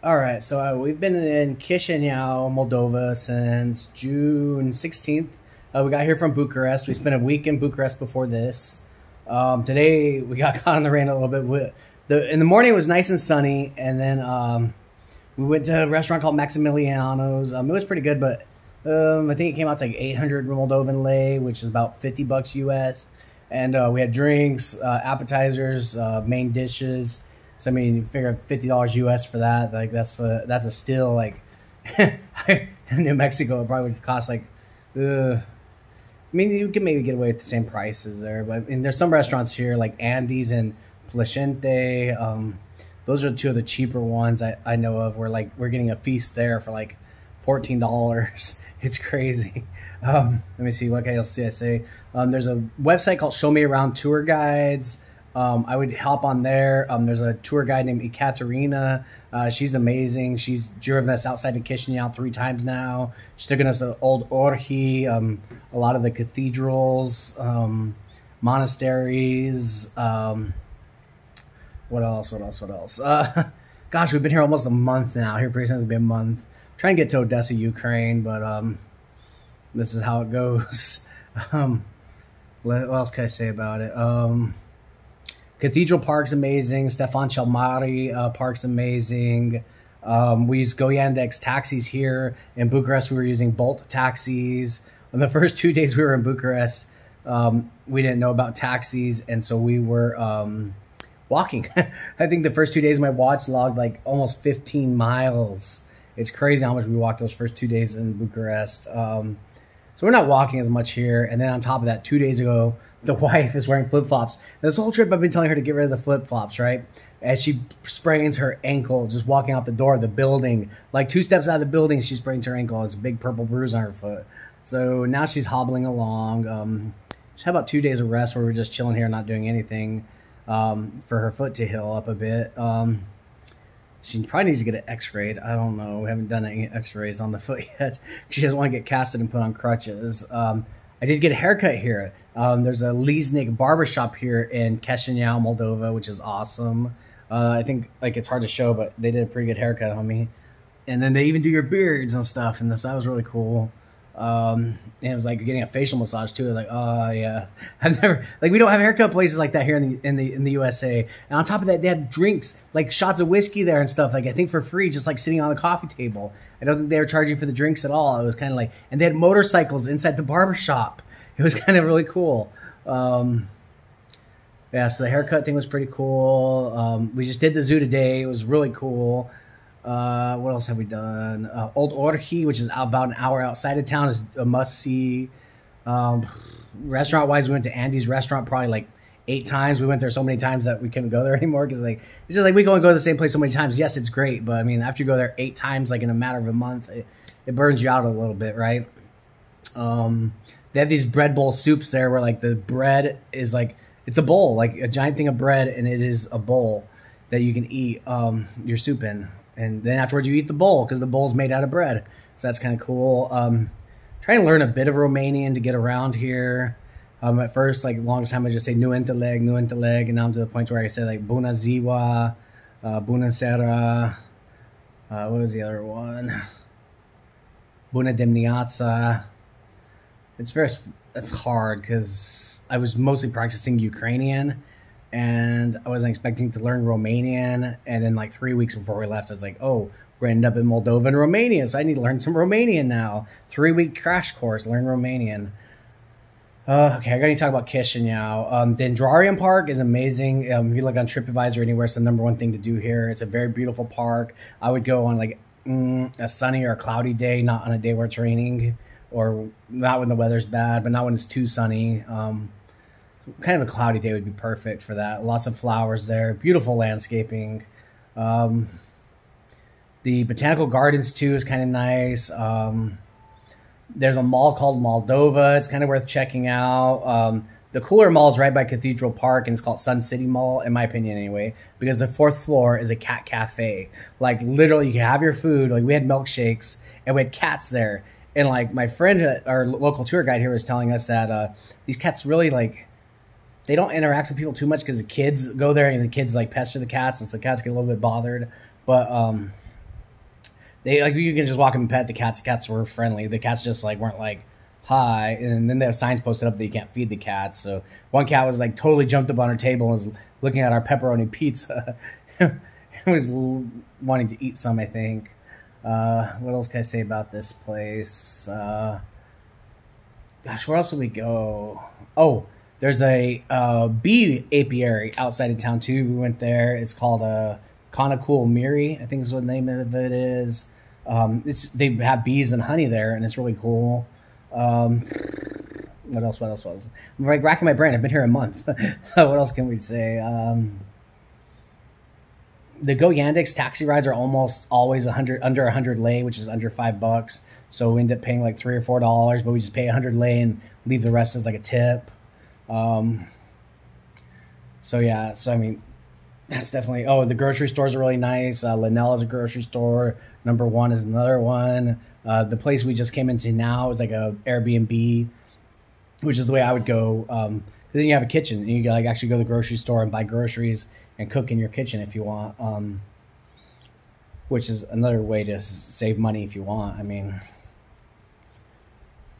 All right, so we've been in Chisinau, Moldova since June 16th. We got here from Bucharest. We spent a week in Bucharest before this. Today we got caught in the rain a little bit. In the morning it was nice and sunny, and then we went to a restaurant called Maximiliano's. It was pretty good, but I think it came out to like 800 Moldovan lei, which is about $50 US. And we had drinks, appetizers, main dishes. So I mean, you figure $50 US for that. Like that's a steal. Like in New Mexico, it probably would cost like. I mean, you can maybe get away with the same prices there, but I mean, there's some restaurants here like Andy's and Placente. Those are two of the cheaper ones I know of. Where like we're getting a feast there for like $14. It's crazy. Let me see what else did I say. There's a website called Show Me Around Tour Guides. I would hop on there. There's a tour guide named Ekaterina. She's amazing. She's driven us outside of Chisinau 3 times now. She's taken us to Old Orhi, a lot of the cathedrals, monasteries. What else? Gosh, we've been here almost a month now. Here pretty soon it'll be a month. I'm trying to get to Odessa, Ukraine, but this is how it goes. What else can I say about it? Cathedral Park's amazing. Stefan Cel Mare Park's amazing. We use Go Yandex taxis here. In Bucharest, we were using Bolt taxis. On the first 2 days we were in Bucharest, we didn't know about taxis, and so we were walking. I think the first 2 days my watch logged like almost 15 miles. It's crazy how much we walked those first 2 days in Bucharest. So we're not walking as much here. And then on top of that, 2 days ago, the wife is wearing flip-flops. This whole trip I've been telling her to get rid of the flip-flops, right? And she sprains her ankle just walking out the door of the building. Like 2 steps out of the building, she sprains her ankle. It's a big purple bruise on her foot. So now she's hobbling along. She had about 2 days of rest where we're just chilling here, not doing anything for her foot to heal up a bit. She probably needs to get an x-rayed. I don't know. We haven't done any x-rays on the foot yet. She doesn't want to get casted and put on crutches. I did get a haircut here. There's a Liesnik barbershop here in Chisinau, Moldova, which is awesome. I think like it's hard to show, but they did a pretty good haircut on me. And then they even do your beards and stuff, and that was really cool. And it was like getting a facial massage too. I was like, oh yeah, I've never we don't have haircut places like that here in the USA. And on top of that, they had drinks like shots of whiskey there and stuff. Like I think for free, just like sitting on the coffee table. I don't think they were charging for the drinks at all. It was kind of like, and they had motorcycles inside the barber shop. It was kind of really cool. Yeah, so the haircut thing was pretty cool. We just did the zoo today. It was really cool. What else have we done? Old Orhi, which is about an hour outside of town, is a must-see. Restaurant-wise, we went to Andy's restaurant probably like 8 times. We went there so many times that we couldn't go there anymore because like it's just like we can only go to the same place so many times. Yes, it's great, but I mean, after you go there 8 times, like in a matter of a month, it burns you out a little bit, right? They have these bread bowl soups there where like the bread is like it's a bowl, like a giant thing of bread, and it is a bowl that you can eat your soup in. And then afterwards you eat the bowl because the bowl's made out of bread. So that's kind of cool. Trying to learn a bit of Romanian to get around here. At first, like the longest time I just say nu înțeleg, nu înțeleg, and now I'm to the point where I say like bună ziua, bună seara. What was the other one? Bună dimineața. It's hard because I was mostly practicing Ukrainian. And I wasn't expecting to learn Romanian. And then like 3 weeks before we left, I was like, oh, we're going to end up in Moldova and Romania. So I need to learn some Romanian now. 3-week crash course, learn Romanian. Okay, I got to talk about Chisinau. Dendrarium Park is amazing. If you look on TripAdvisor or anywhere, it's the #1 thing to do here. It's a very beautiful park. I would go on like a sunny or a cloudy day, not on a day where it's raining, or not when the weather's bad, but not when it's too sunny. Kind of a cloudy day would be perfect for that. Lots of flowers there. Beautiful landscaping. The botanical gardens too is kind of nice. There's a mall called Moldova. It's kind of worth checking out. The cooler mall is right by Cathedral Park, and it's called Sun City Mall, in my opinion anyway, because the 4th floor is a cat cafe. Like literally you can have your food. Like we had milkshakes and we had cats there. And like my friend, our local tour guide here was telling us that these cats really like, they don't interact with people too much because the kids go there and the kids like pester the cats, and so the cats get a little bit bothered. But They like you can just walk up and pet the cats. The cats were friendly. The cats just like weren't like hi, and then they have signs posted up that you can't feed the cats. So one cat was like totally jumped up on our table and was looking at our pepperoni pizza. It was wanting to eat some, I think. What else can I say about this place? Gosh, where else did we go? Oh, there's a bee apiary outside of town too. We went there. It's called Conacool Miri, I think is what the name of it is. They have bees and honey there, and it's really cool. What else? I'm like racking my brain. I've been here a month. What else can we say? The Go Yandex taxi rides are almost always under 100 lei, which is under $5. So we end up paying like $3 or $4, but we just pay 100 lei and leave the rest as like a tip. So yeah, so I mean, that's definitely. Oh, the grocery stores are really nice. Linnell is a grocery store. Number One is another one. The place we just came into now is like a Airbnb, which is the way I would go. Then you have a kitchen, and you can like actually go to the grocery store and buy groceries and cook in your kitchen if you want. Which is another way to save money if you want. I mean,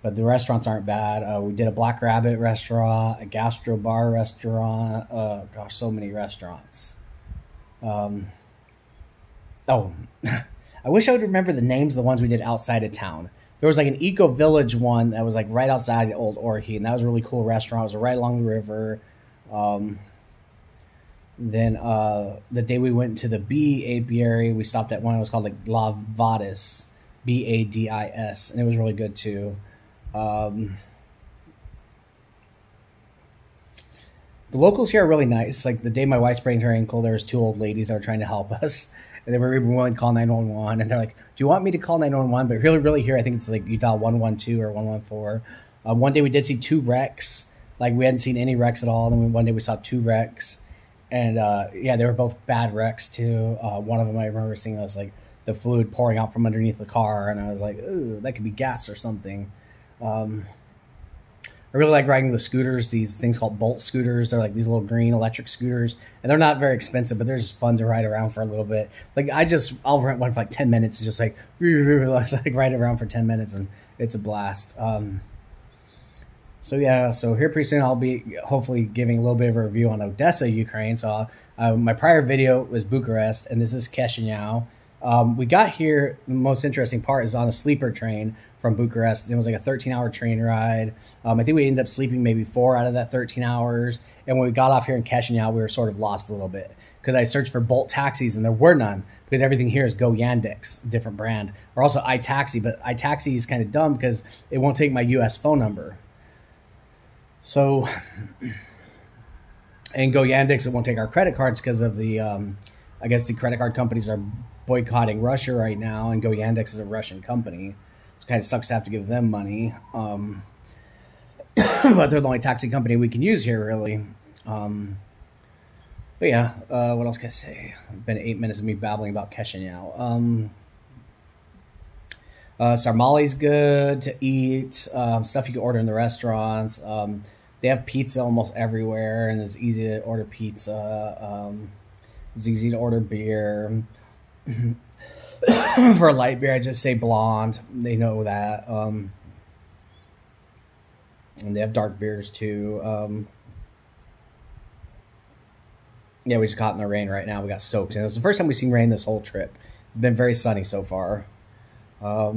but the restaurants aren't bad. We did a Black Rabbit restaurant, a gastro bar restaurant. Gosh, so many restaurants. Oh, I wish I would remember the names of the ones we did outside of town. There was like an Eco Village one that was like right outside Old Orchid, and that was a really cool restaurant. It was right along the river. Then the day we went to the bee apiary, we stopped at one. It was called like La Vadis, Badis, and it was really good too. The locals here are really nice. Like the day my wife sprained her ankle, there was 2 old ladies that were trying to help us, and they were even willing to call 911. And they're like, "Do you want me to call 911?" But really here, I think it's like you dial 112 or 114. One day we did see 2 wrecks. Like we hadn't seen any wrecks at all. Then one day we saw 2 wrecks. And yeah, they were both bad wrecks too. One of them I remember seeing was like the fluid pouring out from underneath the car, and I was like, "Ooh, that could be gas or something." I really like riding the scooters. These things called Bolt scooters. They're like these little green electric scooters, and they're not very expensive, but they're just fun to ride around for a little bit. Like I'll rent one for like 10 minutes, just like ride around for 10 minutes, and it's a blast. So yeah, so here pretty soon I'll be hopefully giving a little bit of a review on Odessa, Ukraine. So my prior video was Bucharest, and this is Chisinau. We got here, the most interesting part is on a sleeper train from Bucharest. It was like a 13-hour train ride. I think we ended up sleeping maybe 4 out of that 13 hours. And when we got off here in Chisinau, we were sort of lost a little bit because I searched for Bolt taxis and there were none because everything here is Go Yandex, different brand, or also iTaxi. But iTaxi is kind of dumb because it won't take my US phone number. So, and Go Yandex, it won't take our credit cards because of the, I guess the credit card companies are boycotting Russia right now, and Go Yandex is a Russian company. So it kind of sucks to have to give them money. But they're the only taxi company we can use here, really. But yeah, what else can I say? It's been 8 minutes of me babbling about Chisinau. Sarmali's good to eat. Stuff you can order in the restaurants. They have pizza almost everywhere, and it's easy to order pizza. It's easy to order beer. For a light beer, I just say blonde. They know that. And they have dark beers too. Yeah, we just got in the rain right now. We got soaked. And it was the first time we've seen rain this whole trip. It's been very sunny so far. I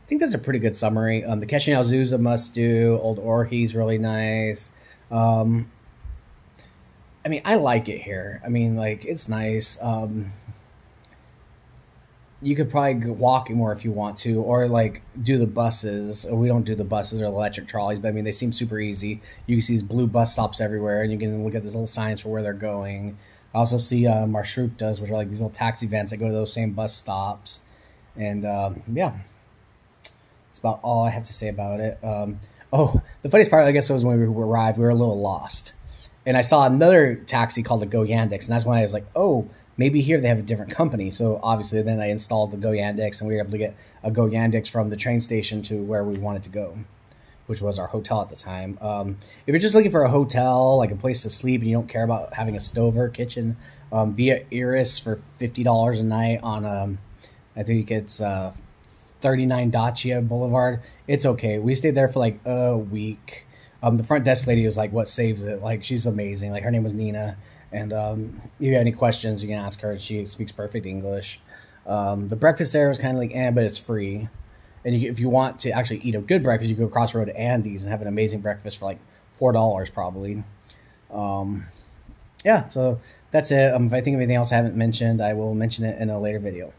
think that's a pretty good summary. The Chisinau Zoo's a must-do. Old Orchid's really nice. I mean, I like it here. I mean, like, it's nice. You could probably walk more if you want to, or like do the buses. We don't do the buses or electric trolleys, but I mean, they seem super easy. You can see these blue bus stops everywhere, and you can look at these little signs for where they're going. I also see marshrutas, which are like these little taxi vans that go to those same bus stops. And yeah, that's about all I have to say about it. Oh, the funniest part, I guess, was when we arrived, we were a little lost. And I saw another taxi called the Go Yandex, and that's when I was like, oh, maybe here they have a different company. So obviously then I installed the Go Yandex, and we were able to get a Go Yandex from the train station to where we wanted to go. which was our hotel at the time. If you're just looking for a hotel, like a place to sleep, and you don't care about having a stove or a kitchen, via Iris for $50 a night on, I think it's 39 Dacia Boulevard. It's okay. We stayed there for like a week. The front desk lady was like, what saves it? Like, she's amazing. Like, her name was Nina. And if you have any questions, you can ask her. She speaks perfect English. The breakfast there was kind of like, but it's free. And if you want to actually eat a good breakfast, you go across the road to Andy's and have an amazing breakfast for like $4 probably. Yeah, so that's it. If I think of anything else I haven't mentioned, I will mention it in a later video.